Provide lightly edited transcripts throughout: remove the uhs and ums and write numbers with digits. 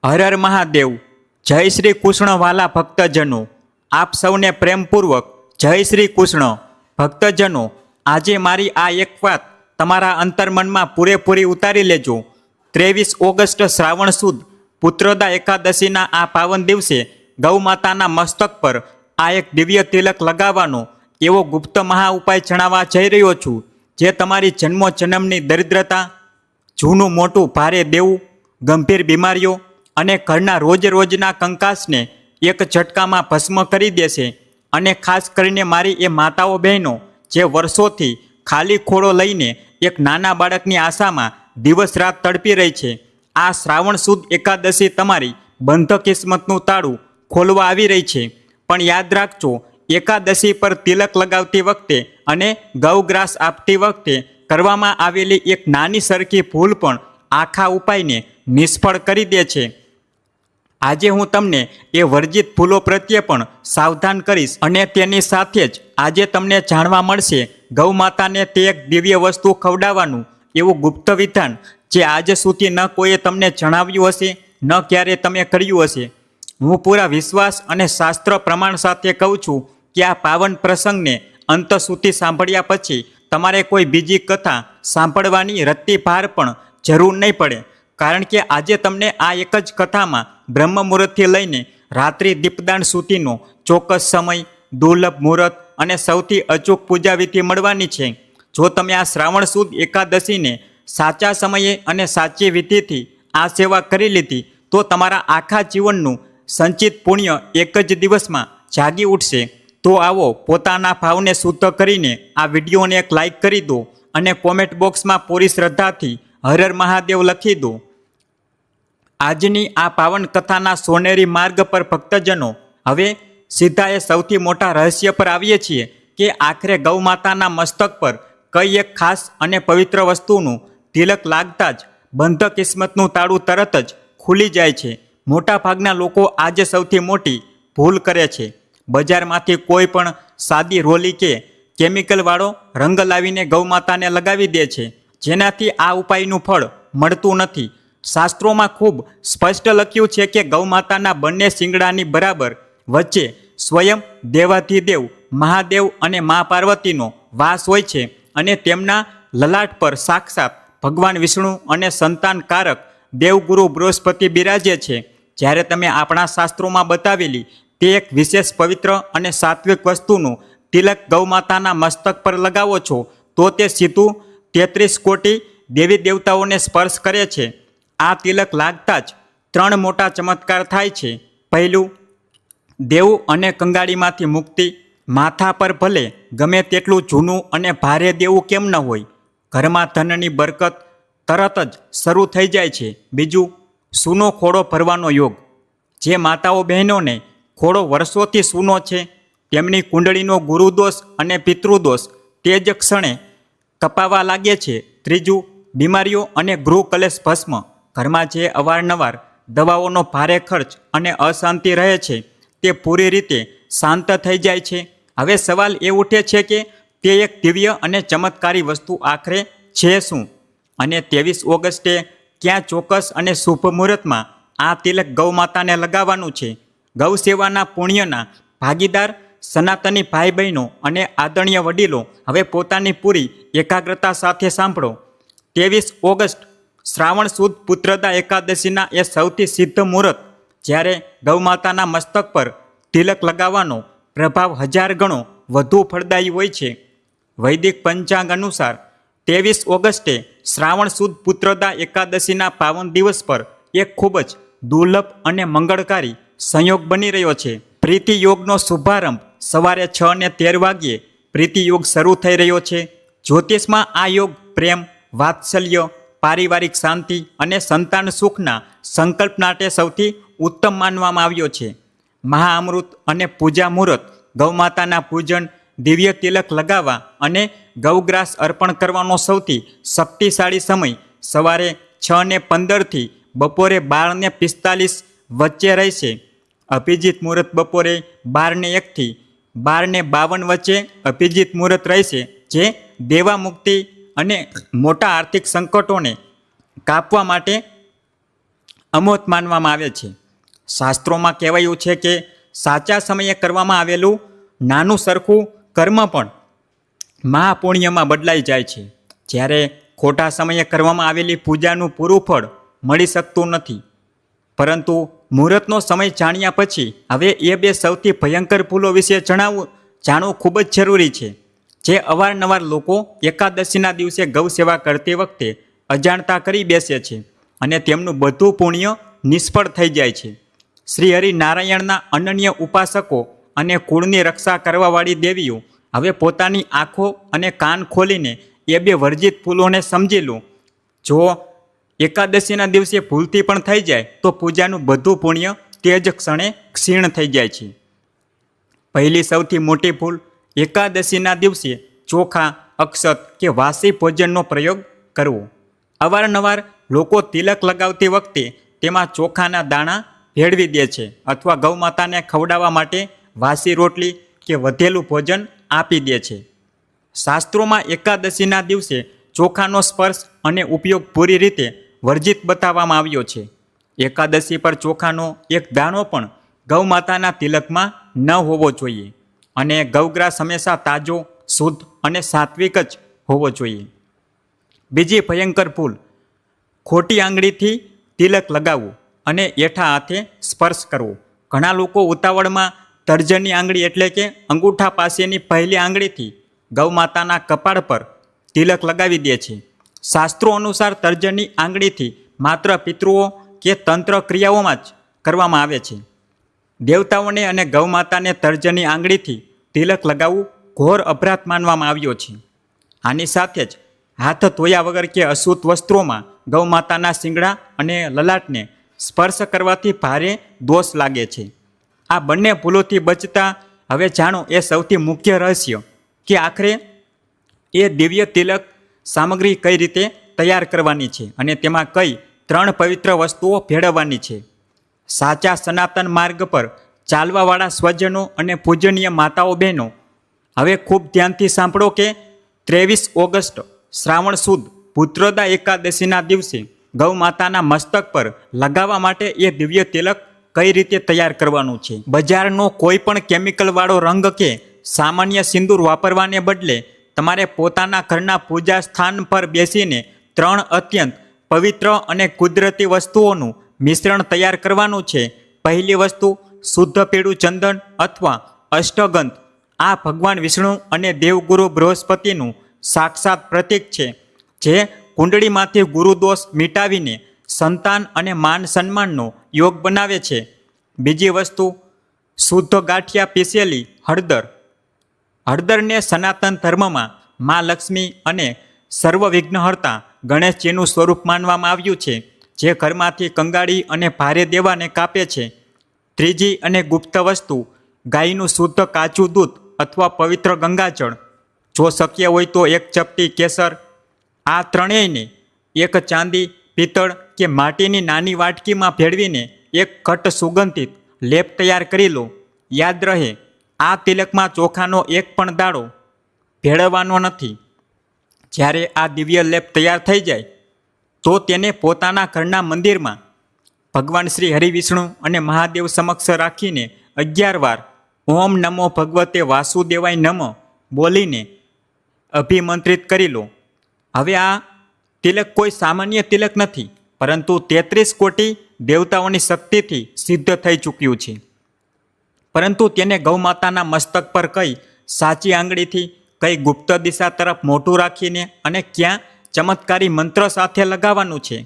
હર હર મહાદેવ। જય શ્રી કૃષ્ણ વાલા ભક્તજનો, આપ સૌને પ્રેમપૂર્વક જય શ્રી કૃષ્ણ। ભક્તજનો, આજે મારી આ એક વાત તમારા અંતર્મનમાં પૂરેપૂરી ઉતારી લેજો। 23 ઓગસ્ટ શ્રાવણ સુદ પુત્રદા એકાદશીના આ પાવન દિવસે ગૌ માતાના મસ્તક પર આ એક દિવ્ય તિલક લગાવવાનો એવો ગુપ્ત મહા ઉપાય જણાવવા જઈ રહ્યો છું, જે તમારી જન્મો જન્મની દરિદ્રતા, જૂનું મોટું ભારે દેવું, ગંભીર બીમારીઓ અને ઘરના રોજ રોજના કંકાસને એક ઝટકામાં ભસ્મ કરી દેશે। અને ખાસ કરીને મારી એ માતાઓ બહેનો જે વર્ષોથી ખાલી ખોળો લઈને એક નાના બાળકની આશામાં દિવસ રાત તડપી રહી છે, આ શ્રાવણ સુદ એકાદશી તમારી બંધ કિસ્મતનું તાળું ખોલવા આવી રહી છે। પણ યાદ રાખજો, એકાદશી પર તિલક લગાવતી વખતે અને ગૌગ્રાસ આપતી વખતે કરવામાં આવેલી એક નાની સરખી ભૂલ પણ આખા ઉપાયને નિષ્ફળ કરી દે છે। આજે હું તમને એ વર્જિત ભૂલો પ્રત્યે પણ સાવધાન કરીશ અને તેની સાથે જ આજે તમને જાણવા મળશે ગૌ માતાને તે એક દિવ્ય વસ્તુ ખવડાવવાનું એવું ગુપ્ત વિધાન જે આજ સુધી ન કોઈએ તમને જણાવ્યું હશે, ન ક્યારે તમે કર્યું હશે। હું પૂરા વિશ્વાસ અને શાસ્ત્ર પ્રમાણ સાથે કહું છું કે આ પાવન પ્રસંગને અંત સુધી સાંભળ્યા પછી તમારે કોઈ બીજી કથા સાંભળવાની રત્તી ભાર પણ જરૂર નહીં પડે, કારણ કે આજે તમને આ એક જ કથામાં બ્રહ્મ મુહૂર્તથી લઈને રાત્રિ દીપદાન સુધીનો ચોક્કસ સમય, દુર્લભ મુહૂર્ત અને સૌથી અચૂક પૂજાવિધિ મળવાની છે। જો તમે આ શ્રાવણ સુદ એકાદશીને સાચા સમયે અને સાચી વિધિથી આ સેવા કરી લીધી તો તમારા આખા જીવનનું સંચિત પુણ્ય એક જ દિવસમાં જાગી ઉઠશે। તો આવો, પોતાના ભાવને શુદ્ધ કરીને આ વિડીયોને એક લાઈક કરી દો અને કોમેન્ટ બોક્સમાં પૂરી શ્રદ્ધાથી હર હર મહાદેવ લખી દો। આજની આ પાવન કથાના સોનેરી માર્ગ પર ભક્તજનો, હવે સીધા એ સૌથી મોટા રહસ્ય પર આવીએ છીએ કે આખરે ગૌ માતાના મસ્તક પર કઈ એક ખાસ અને પવિત્ર વસ્તુનું તિલક લાગતા જ બંધ કિસ્મતનું તાળું તરત જ ખુલી જાય છે। મોટાભાગના લોકો આજે સૌથી મોટી ભૂલ કરે છે, બજારમાંથી કોઈ પણ સાદી રોલી કે કેમિકલવાળો રંગ લાવીને ગૌ માતાને લગાવી દે છે, જેનાથી આ ઉપાયનું ફળ મળતું નથી। શાસ્ત્રોમાં ખૂબ સ્પષ્ટ લખ્યું છે કે ગૌ માતાના બંને શિંગડાની બરાબર વચ્ચે સ્વયં દેવાધિદેવ મહાદેવ અને મા પાર્વતીનો વાસ હોય છે અને તેમના લલાટ પર સાક્ષાત ભગવાન વિષ્ણુ અને સંતાનકારક દેવગુરુ બૃહસ્પતિ બિરાજે છે। જ્યારે તમે આપણા શાસ્ત્રોમાં બતાવેલી તે એક વિશેષ પવિત્ર અને સાત્વિક વસ્તુનું તિલક ગૌ માતાના મસ્તક પર લગાવો છો તો તે સીધું 33 કોટી દેવી દેવતાઓને સ્પર્શ કરે છે। આ તિલક લાગતા જ 3 મોટા ચમત્કાર થાય છે। પહેલું, દેવું અને કંગાળીમાંથી મુક્તિ। માથા પર ભલે ગમે તેટલું જૂનું અને ભારે દેવું કેમ ન હોય, ઘરમાં ધનની બરકત તરત જ શરૂ થઈ જાય છે। બીજું, સૂનો ખોળો ભરવાનો યોગ। જે માતાઓ બહેનોને ખોળો વર્ષોથી સૂનો છે, તેમની કુંડળીનો ગુરુદોષ અને પિતૃદોષ તે જ ક્ષણે કપાવા લાગે છે। ત્રીજું, બીમારીઓ અને ગૃહ કલેશ ભસ્મ। ઘરમાં જે અવારનવાર દવાઓનો ભારે ખર્ચ અને અશાંતિ રહે છે તે પૂરી રીતે શાંત થઈ જાય છે। હવે સવાલ એ ઉઠે છે કે તે એક દિવ્ય અને ચમત્કારી વસ્તુ આખરે છે શું? અને 23 ઓગસ્ટે ક્યાં ચોક્કસ અને શુભ મુહૂર્તમાં આ તિલક ગૌ માતાને લગાવવાનું છે? ગૌ સેવાના પુણ્યના ભાગીદાર સનાતની ભાઈ બહેનો અને આદરણીય વડીલો, હવે પોતાની પૂરી એકાગ્રતા સાથે સાંભળો। 23 ઓગસ્ટ શ્રાવણ સુદ પુત્રદા એકાદશીના એ સૌથી સિદ્ધ મુહૂર્ત, જ્યારે ગૌ માતાના મસ્તક પર તિલક લગાવવાનો પ્રભાવ 1000 ગણો વધુ ફળદાયી હોય છે। વૈદિક પંચાંગ અનુસાર 23 ઓગસ્ટે શ્રાવણ સુદ પુત્રદા એકાદશીના પાવન દિવસ પર એક ખૂબ જ દુર્લભ અને મંગળકારી સંયોગ બની રહ્યો છે। પ્રીતિ યોગનો શુભારંભ સવારે 6:13 વાગ્યે પ્રીતિ યોગ શરૂ થઈ રહ્યો છે। જ્યોતિષમાં આ યોગ પ્રેમ, વાત્સલ્ય, પારિવારિક શાંતિ અને સંતાન સુખના સંકલ્પ માટે સૌથી ઉત્તમ માનવામાં આવ્યો છે। મહાઅમૃત અને પૂજા મુહૂર્ત, ગૌ માતાના પૂજન, દિવ્ય તિલક લગાવવા અને ગૌગ્રાસ અર્પણ કરવાનો સૌથી શક્તિશાળી સમય સવારે 6:15 થી બપોરે 12:45 વચ્ચે રહેશે। અભિજીત મુહૂર્ત બપોરે 12:01 થી 12:52 વચ્ચે અભિજીત મુહૂર્ત રહેશે, જે દેવા મુક્તિ અને મોટા આર્થિક સંકટોને કાપવા માટે અમોત માનવામાં આવે છે. શાસ્ત્રોમાં કહેવાયું છે કે સાચા સમયે કરવામાં આવેલું નાનું સરખું કર્મ પણ મહાપુણ્યમાં બદલાઈ જાય છે, જ્યારે ખોટા સમયે કરવામાં આવેલી પૂજાનું પૂરું ફળ મળી શકતું નથી. પરંતુ મુહૂર્તનો સમય જાણ્યા પછી હવે એ બે સૌથી ભયંકર ભૂલો વિશે જાણવું ખૂબ જ જરૂરી છે, જે અવારનવાર લોકો એકાદશીના દિવસે ગૌ સેવા કરતી વખતે અજાણતા કરી બેસે છે અને તેમનું બધું પુણ્ય નિષ્ફળ થઈ જાય છે. શ્રી હરિનારાયણના અનન્ય ઉપાસકો અને કુળની રક્ષા કરવાવાળી દેવીઓ હવે પોતાની આંખો અને કાન ખોલીને એ બે વર્જિત ભૂલોને સમજી લો. જો એકાદશીના દિવસે ભૂલથી પણ થઈ જાય તો પૂજાનું બધું પુણ્ય તે જ ક્ષણે ક્ષીણ થઈ જાય છે. પહેલી સૌથી મોટી ભૂલ, એકાદશીના દિવસે ચોખા, અક્ષત કે વાસી ભોજનનો પ્રયોગ કરવો. અવારનવાર લોકો તિલક લગાવતી વખતે તેમાં ચોખાના દાણા ભેળવી દે છે અથવા ગૌમાતાને ખવડાવવા માટે વાસી રોટલી કે વધેલું ભોજન આપી દે છે. શાસ્ત્રોમાં એકાદશીના દિવસે ચોખાનો સ્પર્શ અને ઉપયોગ પૂરી રીતે વર્જિત બતાવવામાં આવ્યો છે. એકાદશી પર ચોખાનો એક દાણો પણ ગૌમાતાના તિલકમાં ન હોવો જોઈએ અને ગૌગ્રાસ હંમેશા તાજો, શુદ્ધ અને સાત્વિક જ હોવો જોઈએ. બીજી ભયંકર ભૂલ, ખોટી આંગળીથી તિલક લગાવવું અને એઠા હાથે સ્પર્શ કરવો. ઘણા લોકો ઉતાવળમાં તર્જની આંગળી એટલે કે અંગૂઠા પાસેની પહેલી આંગળીથી ગૌમાતાના કપાળ પર તિલક લગાવી દે છે. શાસ્ત્રો અનુસાર તર્જની આંગળીથી માત્ર પિતૃઓ કે તંત્ર ક્રિયાઓમાં જ કરવામાં આવે છે. દેવતાઓને અને ગૌમાતાને તર્જની આંગળીથી તિલક લગાવવું ઘોર અપરાધ માનવામાં આવ્યો છે. આની સાથે જ હાથ ધોયા વગર કે અશુદ્ધ વસ્ત્રોમાં ગૌમાતાના શિંગડા અને લલાટને સ્પર્શ કરવાથી ભારે દોષ લાગે છે. આ બંને ભૂલોથી બચતા હવે જાણો એ સૌથી મુખ્ય રહસ્ય કે આખરે એ દિવ્ય તિલક સામગ્રી કઈ રીતે તૈયાર કરવાની છે અને તેમાં કઈ 3 પવિત્ર વસ્તુઓ ભેળવવાની છે. સાચા સનાતન માર્ગ પર ચાલવાવાળા સ્વજનો અને પૂજનીય માતાઓ બહેનો, હવે ખૂબ ધ્યાનથી સાંભળો કે 23 ઓગસ્ટ શ્રાવણ સુદ પુત્રોદા એકાદશીના દિવસે ગૌ માતાના મસ્તક પર લગાવવા માટે એ દિવ્ય તિલક કઈ રીતે તૈયાર કરવાનું છે. બજારનો કોઈ પણ કેમિકલવાળો રંગ કે સામાન્ય સિંદૂર વાપરવાને બદલે તમારે પોતાના ઘરના પૂજા સ્થાન પર બેસીને 3 અત્યંત પવિત્ર અને કુદરતી વસ્તુઓનું મિશ્રણ તૈયાર કરવાનું છે. પહેલી વસ્તુ શુદ્ધ પીળું ચંદન અથવા અષ્ટગંધ. આ ભગવાન વિષ્ણુ અને દેવગુરુ બૃહસ્પતિનું સાક્ષાત પ્રતીક છે, જે કુંડળીમાંથી ગુરુદોષ મિટાવીને સંતાન અને માન સન્માનનો યોગ બનાવે છે. બીજી વસ્તુ શુદ્ધ ગાંઠિયા પીસેલી હળદર. હળદરને સનાતન ધર્મમાં મા લક્ષ્મી અને સર્વ વિઘ્નહર્તા ગણેશજીનું સ્વરૂપ માનવામાં આવ્યું છે, જે ઘરમાંથી કંગાળી અને ભારે દેવાને કાપે છે. ત્રીજી અને ગુપ્ત વસ્તુ ગાયનું શુદ્ધ કાચું દૂધ અથવા પવિત્ર ગંગાજળ. જો શક્ય હોય તો 1 ચપટી કેસર. આ ત્રણેયને એક ચાંદી, પિત્તળ કે માટીની નાની વાટકીમાં ભેળવીને એક ઘટ સુગંધિત લેપ તૈયાર કરી લો. યાદ રહે, આ તિલકમાં ચોખાનો એક પણ દાણો ભેળવવાનો નથી. જ્યારે આ દિવ્ય લેપ તૈયાર થઈ જાય તો તેને પોતાના ઘરના મંદિરમાં ભગવાન શ્રી હરિવિષ્ણુ અને મહાદેવ સમક્ષ રાખીને 11 વાર ઓમ નમો ભગવતે વાસુદેવાય નમઃ બોલીને અભિમંત્રિત કરી લો. હવે આ તિલક કોઈ સામાન્ય તિલક નથી, પરંતુ 33 કોટી દેવતાઓની શક્તિથી સિદ્ધ થઈ ચૂક્યું છે. પરંતુ તેને ગૌમાતાના મસ્તક પર કઈ સાચી આંગળીથી, કઈ ગુપ્ત દિશા તરફ મોઢું રાખીને અને ક્યાં ચમત્કારી મંત્ર સાથે લગાવવાનું છે.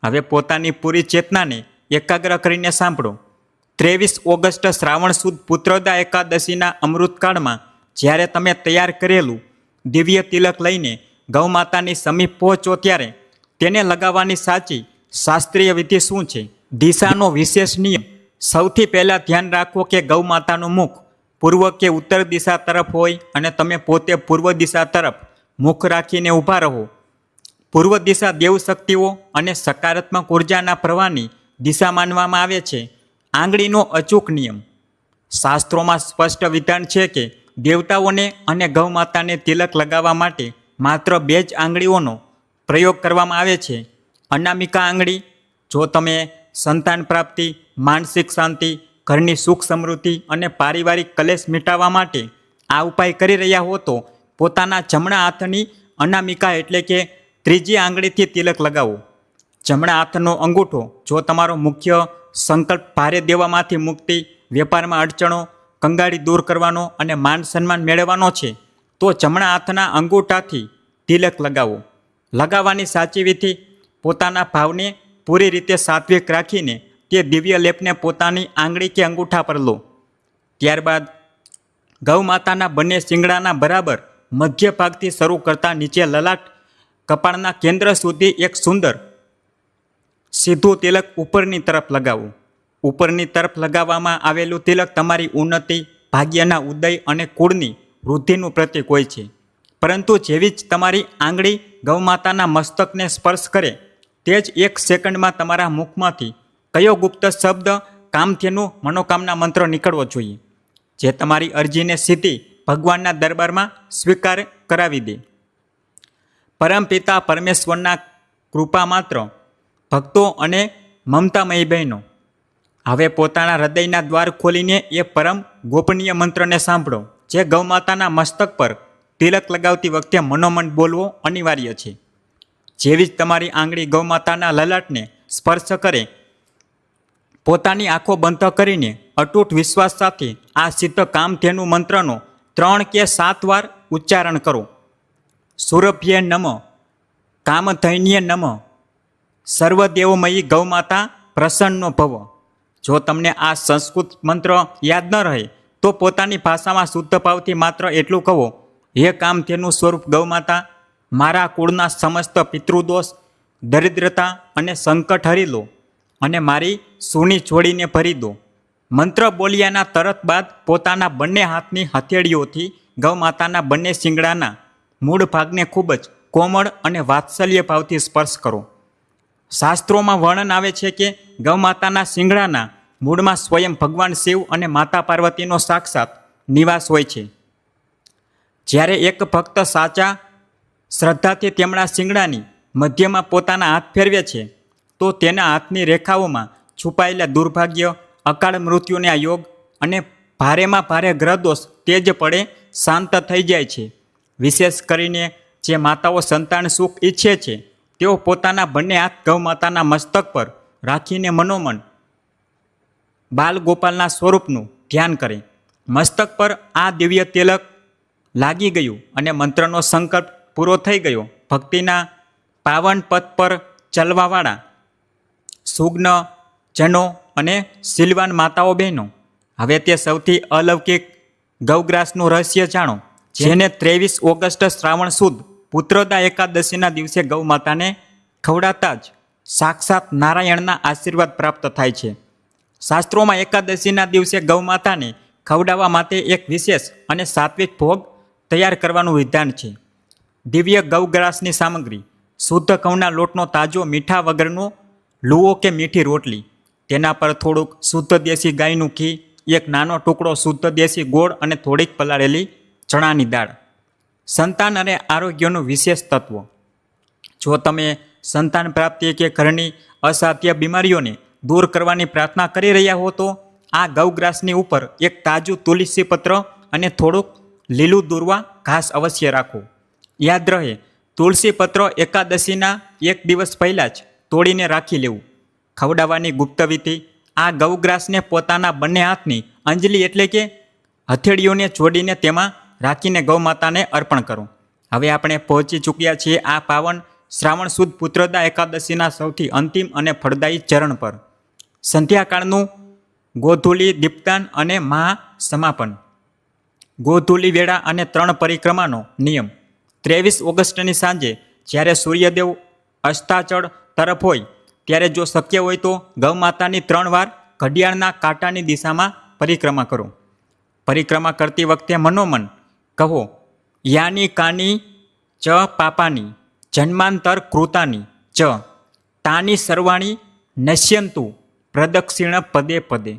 હવે પોતાની પૂરી ચેતનાને એકાગ્ર કરીને સાંભળો. 23 ઓગસ્ટ શ્રાવણ સુદ પુત્રોદા એકાદશીના અમૃતકાળમાં જ્યારે તમે તૈયાર કરેલું દિવ્ય તિલક લઈને ગૌમાતાની સમીપ પહોંચો ત્યારે તેને લગાવવાની સાચી શાસ્ત્રીય વિધિ શું છે? દિશાનો વિશેષ નિયમ. સૌથી પહેલાં ધ્યાન રાખો કે ગૌમાતાનું મુખ પૂર્વ કે ઉત્તર દિશા તરફ હોય અને તમે પોતે પૂર્વ દિશા તરફ મુખ રાખીને ઊભા રહો. પૂર્વ દિશા દેવશક્તિઓ અને સકારાત્મક ઉર્જાના પ્રવાહની દિશા માનવામાં આવે છે. આંગળીનો અચૂક નિયમ. શાસ્ત્રોમાં સ્પષ્ટ વિધાન છે કે દેવતાઓને અને ગૌમાતાને તિલક લગાવવા માટે માત્ર 2 જ આંગળીઓનો પ્રયોગ કરવામાં આવે છે. અનામિકા આંગળી. જો તમે સંતાન પ્રાપ્તિ, માનસિક શાંતિ, ઘરની સુખ સમૃદ્ધિ અને પારિવારિક કલેશ મિટાવવા માટે આ ઉપાય કરી રહ્યા હો તો પોતાના જમણા હાથની અનામિકા એટલે કે ત્રીજી આંગળીથી તિલક લગાવો. જમણા હાથનો અંગૂઠો જો તમારો મુખ્ય સંકલ્પ ભારે દેવામાંથી મુક્તિ, વેપારમાં અડચણો, કંગાળી દૂર કરવાનો અને માન સન્માન મેળવવાનો છે તો જમણા હાથના અંગૂઠાથી તિલક લગાવો. લગાવવાની સાચી વિધિ: પોતાના ભાવને પૂરી રીતે સાત્વિક રાખીને તે દિવ્ય લેપને પોતાની આંગળી કે અંગૂઠા પર લો. ત્યારબાદ ગૌ માતાના બંને શિંગડાના બરાબર મધ્ય ભાગથી શરૂ કરતા નીચે લલાટ કપાળના કેન્દ્ર સુધી એક સુંદર સીધું તિલક ઉપરની તરફ લગાવો. ઉપરની તરફ લગાવવામાં આવેલું તિલક તમારી ઉન્નતિ, ભાગ્યના ઉદય અને કુળની વૃદ્ધિનું પ્રતીક હોય છે. પરંતુ જેવી જ તમારી આંગળી ગૌમાતાના મસ્તકને સ્પર્શ કરે તે જ એક સેકન્ડમાં તમારા મુખમાંથી કયો ગુપ્ત શબ્દ, કામધેનુ મનોકામના મંત્ર નીકળવો જોઈએ જે તમારી અરજીને સીધી ભગવાનના દરબારમાં સ્વીકાર કરાવી દે. પરમપિતા પરમેશ્વરના કૃપા માત્ર ભક્તો અને મમતામયી બહેનો, હવે પોતાના હૃદયના દ્વાર ખોલીને એ પરમ ગોપનીય મંત્રને સાંભળો જે ગૌમાતાના મસ્તક પર તિલક લગાવતી વખતે મનોમન બોલવો અનિવાર્ય છે. જેવી જ તમારી આંગળી ગૌમાતાના લલાટને સ્પર્શ કરે પોતાની આંખો બંધ કરીને અતૂટ વિશ્વાસ સાથે આ સિદ્ધ કામધેનુ મંત્રનો 3 કે 7 વાર ઉચ્ચારણ કરો. સુરભ્ય નમ, કામધૈન્ય નમ, સર્વદેવમયી ગૌમાતા પ્રસન્નો ભવ. જો તમને આ સંસ્કૃત મંત્ર યાદ ન રહે તો પોતાની ભાષામાં શુદ્ધ ભાવથી માત્ર એટલું કહો: હે કામધેનુ સ્વરૂપ ગૌમાતા, મારા કુળના સમસ્ત પિતૃદોષ, દરિદ્રતા અને સંકટ હરી લો અને મારી સૂની જોડીને ભરી દો. મંત્ર બોલ્યાના તરત બાદ પોતાના બંને હાથની હથેળીઓથી ગૌમાતાના બંને શિંગડાના મૂળ ભાગને ખૂબ જ કોમળ અને વાત્સલ્ય ભાવથી સ્પર્શ કરો. શાસ્ત્રોમાં વર્ણન આવે છે કે ગૌમાતાના શિંગડાના મૂળમાં સ્વયં ભગવાન શિવ અને માતા પાર્વતીનો સાક્ષાત નિવાસ હોય છે. જ્યારે એક ભક્ત સાચા શ્રદ્ધાથી તેમના શિંગડાની મધ્યમાં પોતાના હાથ ફેરવે છે તો તેના હાથની રેખાઓમાં છુપાયેલા દુર્ભાગ્ય, અકાળ મૃત્યુના યોગ અને ભારેમાં ભારે ગ્રહદોષ તેજ પડે શાંત થઈ જાય છે. વિશેષ કરીને જે માતાઓ સંતાન સુખ ઈચ્છે છે તેઓ પોતાના બંને હાથ ગૌમાતાના મસ્તક પર રાખીને મનોમન બાલ ગોપાલના સ્વરૂપનું ધ્યાન કરે. મસ્તક પર આ દિવ્ય તિલક લાગી ગયું અને મંત્રનો સંકલ્પ પૂરો થઈ ગયો. ભક્તિના પાવન પથ પર ચલવાવાળા સુગ્ન જનો અને શીલવાન માતાઓ બહેનો, હવે તે સૌથી અલૌકિક ગૌગ્રાસનું રહસ્ય જાણો જેને 23 ઓગસ્ટ શ્રાવણ સુદ પુત્રદા એકાદશીના દિવસે ગૌમાતાને ખવડાતા જ સાક્ષાત નારાયણના આશીર્વાદ પ્રાપ્ત થાય છે. શાસ્ત્રોમાં એકાદશીના દિવસે ગૌમાતાને ખવડાવવા માટે એક વિશેષ અને સાત્વિક ભોગ તૈયાર કરવાનું વિધાન છે. દિવ્ય ગૌગ્રાસની સામગ્રી: શુદ્ધ ઘઉંના લોટનો તાજો મીઠા વગરનો લુઓ કે મીઠી રોટલી, તેના પર થોડુંક શુદ્ધ દેશી ગાયનું ઘી, એક નાનો ટુકડો શુદ્ધ દેશી ગોળ અને થોડીક પલાળેલી ચણાની દાળ. સંતાન અને આરોગ્યનું વિશેષ તત્વ: જો તમે સંતાન પ્રાપ્તિ કે ઘરની અસાધ્ય બીમારીઓને દૂર કરવાની પ્રાર્થના કરી રહ્યા હો તો આ ગૌગ્રાસની ઉપર એક તાજું તુલસી પત્ર અને થોડુંક લીલું દૂર્વા ઘાસ અવશ્ય રાખો. યાદ રહે, તુલસી પત્ર એકાદશીના એક દિવસ પહેલાં જ તોડીને રાખી લેવું. ખવડાવવાની ગુપ્ત વિધિ: આ ગૌગ્રાસને પોતાના બંને હાથની અંજલિ એટલે કે હથેળીઓને જોડીને તેમાં રાખીને ગૌમાતાને અર્પણ કરો. હવે આપણે પહોંચી ચૂક્યા છીએ આ પાવન શ્રાવણ સુદ પુત્રદા એકાદશીના સૌથી અંતિમ અને ફળદાયી ચરણ પર. સંધ્યાકાળનું ગોધૂલી દીપદાન અને મહાસમાપન. ગોધૂલી વેળા અને 3 પરિક્રમાનો નિયમ: 23 ઓગસ્ટની સાંજે જ્યારે સૂર્યદેવ અસ્તાચળ તરફ હોય ત્યારે જો શક્ય હોય તો ગૌમાતાની 3 વાર ઘડિયાળના કાંટાની દિશામાં પરિક્રમા કરો. પરિક્રમા કરતી વખતે મનોમન કહો: યાની કાની ચ પાપાની જન્માંતર કૃતાની ચ તાની સર્વાણી નશ્યંતુ પ્રદક્ષિણ પદે પદે.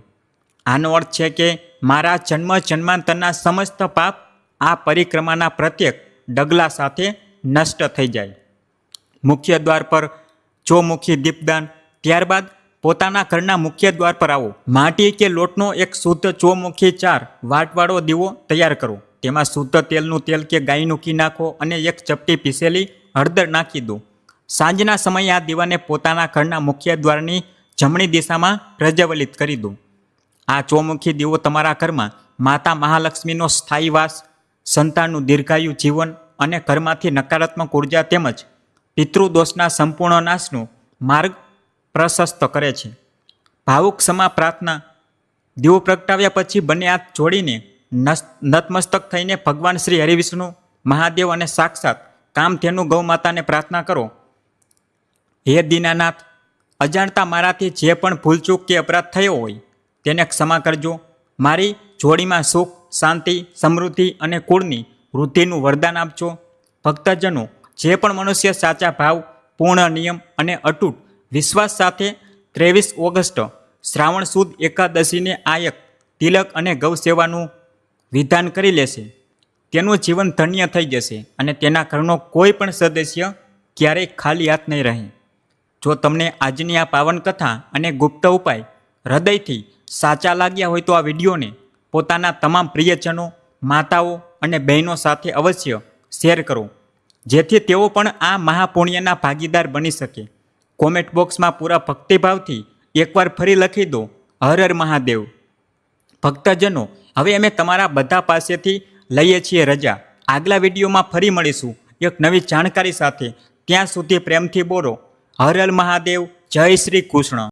આનો અર્થ છે કે મારા જન્મ જન્માંતરના સમસ્ત પાપ આ પરિક્રમાના પ્રત્યેક ડગલા સાથે નષ્ટ થઈ જાય. મુખ્ય દ્વાર પર ચોમુખી દીપદાન, ત્યારબાદ પોતાના ઘરના મુખ્ય દ્વાર પર આવો. માટી કે લોટનો એક શુદ્ધ ચોમુખી 4 વાટવાળો દીવો તૈયાર કરો. તેમાં શુદ્ધ તેલનું તેલ કે ગાયનું ઘી નાખો અને એક ચપટી પીસેલી હળદર નાખી દો. સાંજના સમયે આ દીવાને પોતાના ઘરના મુખ્ય દ્વારની જમણી દિશામાં પ્રજ્વલિત કરી દો. આ ચોમુખી દીવો તમારા ઘરમાં માતા મહાલક્ષ્મીનો સ્થાયી વાસ, સંતાનનું દીર્ઘાયુ જીવન અને ઘરમાંથી નકારાત્મક ઉર્જા તેમજ પિતૃદોષના સંપૂર્ણ નાશનો માર્ગ પ્રશસ્ત કરે છે. ભાવુક ક્ષમા પ્રાર્થના. દીવો પ્રગટાવ્યા પછી બંને હાથ જોડીને નતમસ્તક થઈને ભગવાન શ્રી હરિવિષ્ણુ મહાદેવ અને સાક્ષાત કામધેનુ ગૌ માતાને પ્રાર્થના કરો. હે દીનાનાથ, અજાણતા મારાથી જે પણ ભૂલચૂક કે અપરાધ થયો હોય તેને ક્ષમા કરજો. મારી જોડીમાં સુખ, શાંતિ, સમૃદ્ધિ અને કુળની વૃદ્ધિનું વરદાન આપજો. ભક્તજનો, જે પણ મનુષ્ય સાચા ભાવ, પૂર્ણ નિયમ અને અતૂટ વિશ્વાસ સાથે 23 ઓગસ્ટ શ્રાવણ સુદ એકાદશીને આયક તિલક અને ગૌ સેવાનું વિધાન કરી લેશે, તેનું જીવન ધન્ય થઈ જશે અને તેના ઘરનો કોઈ પણ સદસ્ય ક્યારેય ખાલી હાથ નહીં રહે. જો તમને આજની આ પાવન કથા અને ગુપ્ત ઉપાય હૃદયથી સાચા લાગ્યા હોય તો આ વિડીયોને પોતાના તમામ પ્રિયજનો, માતાઓ અને બહેનો સાથે અવશ્ય શેર કરો, જેથી તેઓ પણ આ મહાપુણ્યના ભાગીદાર બની શકે. કોમેન્ટ બોક્સમાં પૂરા ભક્તિભાવથી એકવાર ફરી લખી દો, હર હર મહાદેવ. ભક્તજનો, હવે અમે તમારા બધા પાસેથી લઈએ છીએ રજા. આગલા વિડીયોમાં ફરી મળીશું એક નવી જાણકારી સાથે. ત્યાં સુધી પ્રેમથી બોલો, હર હર મહાદેવ. જય શ્રી કૃષ્ણ.